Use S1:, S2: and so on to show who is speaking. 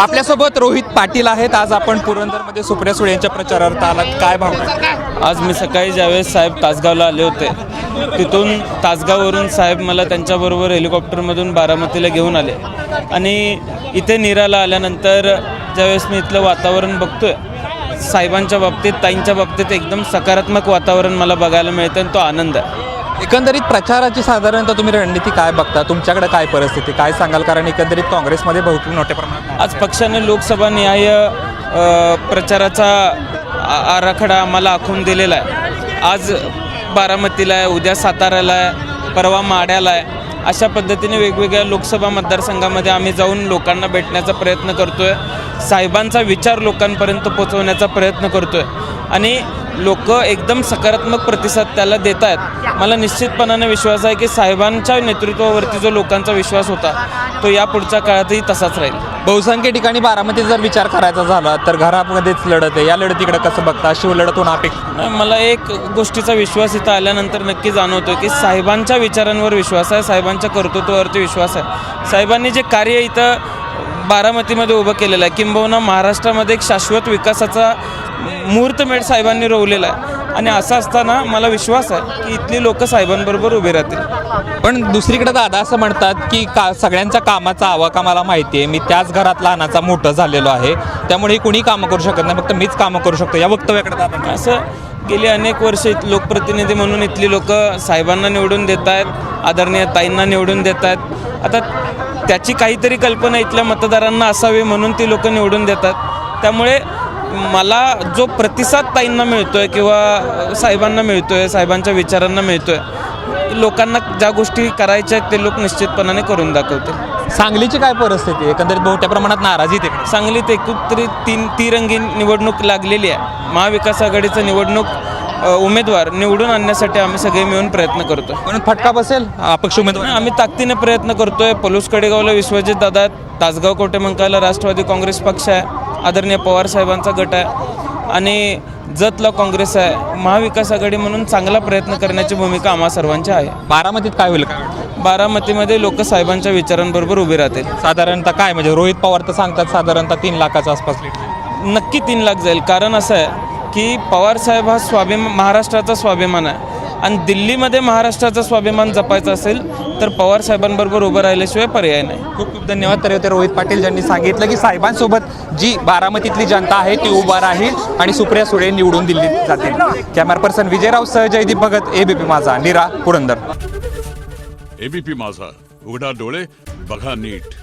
S1: आपल्यासोबत रोहित पाटील आहेत. आज आपण पुरंदरमध्ये सुप्रिया सुळे यांच्या प्रचारार्थ आलात, काय भावना?
S2: आज मी सकाळी ज्यावेळेस साहेब तासगावला आले होते, तिथून तासगाववरून साहेब मला त्यांच्याबरोबर हेलिकॉप्टरमधून बारामतीला घेऊन आले आणि इथे नीराला आल्यानंतर ज्यावेळेस मी इथलं वातावरण बघतोय, साहेबांच्या बाबतीत, ताईंच्या बाबतीत एकदम सकारात्मक वातावरण मला बघायला मिळतं आणि तो आनंद आहे.
S1: एकंदरीत प्रचाराची साधारणतः तुम्ही रणनीती काय बघता? तुमच्याकडे काय परिस्थिती, काय सांगाल? कारण एकंदरीत काँग्रेसमध्ये बहुतेक मोठ्या प्रमाणात
S2: आज पक्षाने लोकसभा न्याय प्रचाराचा आराखडा आम्हाला आखून दिलेला आहे. आज बारामतीला आहे, उद्या साताऱ्याला आहे, परवा माढ्याला आहे. अशा पद्धतीने वेगवेगळ्या लोकसभा मतदारसंघामध्ये आम्ही जाऊन लोकांना भेटण्याचा प्रयत्न करतो आहे. साहेबांचा विचार लोकांपर्यंत पोचवण्याचा प्रयत्न करतो आहे आणि लोक एकदम सकारात्मक प्रतिसाद त्याला देत आहेत. मला निश्चितपणाने विश्वास आहे की साहेबांच्या नेतृत्वावरती जो लोकांचा विश्वास होता तो या पुढच्या काळातही तसाच राहील.
S1: बहुसंख्य ठिकाणी बारामतीत जर विचार करायचा झाला तर घरामध्येच लढत आहे. या लढतीकडे कसं बघता? शिवलढत होणं अपेक्षित?
S2: मला एक गोष्टीचा विश्वास इथं आल्यानंतर नक्की जाणवतो की साहेबांच्या विचारांवर विश्वास आहे, साहेबांच्या कर्तृत्वावरती विश्वास आहे. साहेबांनी जे कार्य इथं बारामतीमध्ये उभं केलेलं आहे, किंबहुना महाराष्ट्रामध्ये एक शाश्वत विकासाचा मुहूर्तमेढ साहेबांनी रोवलेला आहे आणि असं असताना मला विश्वास आहे की इथली लोक साहेबांबरोबर उभे राहतील.
S1: पण दुसरीकडे दादा असं म्हणतात की सगळ्यांच्या कामाचा आवाका मला माहिती आहे, मी त्याच घरात लहानाचा मोठं झालेलो आहे, त्यामुळे कुणी कामं करू शकत नाही, फक्त मीच कामं करू शकतो. या वक्तव्याकडे दादा
S2: असं गेली अनेक वर्ष लोकप्रतिनिधी म्हणून इथली लोक साहेबांना निवडून देत आहेत, आदरणीय ताईंना निवडून देत आहेत. आता त्याची काहीतरी कल्पना इथल्या मतदारांना असावी म्हणून ती लोक निवडून देतात. त्यामुळे मला जो प्रतिसाद ताईंना मिळतोय किंवा साहेबांना मिळतोय, साहेबांच्या विचारांना मिळतोय, लोकांना ज्या गोष्टी करायच्या आहेत ते लोक निश्चितपणाने करून दाखवतील.
S1: सांगलीची काय परिस्थिती? एकंदरीत मोठ्या प्रमाणात नाराजी आहे.
S2: सांगलीत एकत्रित तिरंगी निवडणूक लागलेली आहे. महाविकास आघाडीचं निवडणूक उमेदवार निवडून आणण्यासाठी आम्ही सगळे मिळून प्रयत्न करतो.
S1: पण फटका बसेल अपक्ष उमेदवार?
S2: आम्ही ताकदीने प्रयत्न करतोय. पलूस कडेगावला विश्वजित दादा, तासगाव कोटेमंकाला राष्ट्रवादी काँग्रेस पक्ष आहे, आदरणीय पवार साहेबांचा गट आहे आणि जतला काँग्रेस आहे. महाविकास आघाडी म्हणून चांगला प्रयत्न करण्याची भूमिका आम्हा सर्वांची आहे.
S1: बारामतीत काय होईल?
S2: बारामतीमध्ये लोक साहेबांच्या विचारांबरोबर उभे राहतील.
S1: साधारणतः काय, म्हणजे रोहित पवार तर सांगतात साधारणतः 3 लाखाच्या आसपास
S2: नक्की 3 लाख जाईल. कारण असं आहे की पवार साहेब हा महाराष्ट्राचा स्वाभिमान आहे आणि दिल्लीमध्ये महाराष्ट्राचा स्वाभिमान जपायचा असेल तर पवार साहेबांबरोबर उभं राहिल्याशिवाय पर्याय नाही.
S1: खूप खूप धन्यवाद. तर होते रोहित पाटील ज्यांनी सांगितलं की साहेबांसोबत जी बारामतीतली जनता आहे ती उभा राहील आणि सुप्रिया सुळे निवडून दिल्ली जातील. कॅमेरा पर्सन विजयराव सह जयदीप भगत, एबीपी माझा, नीरा, पुरंदर.
S3: एबीपी माझा, उघडा डोळे बघा नीट.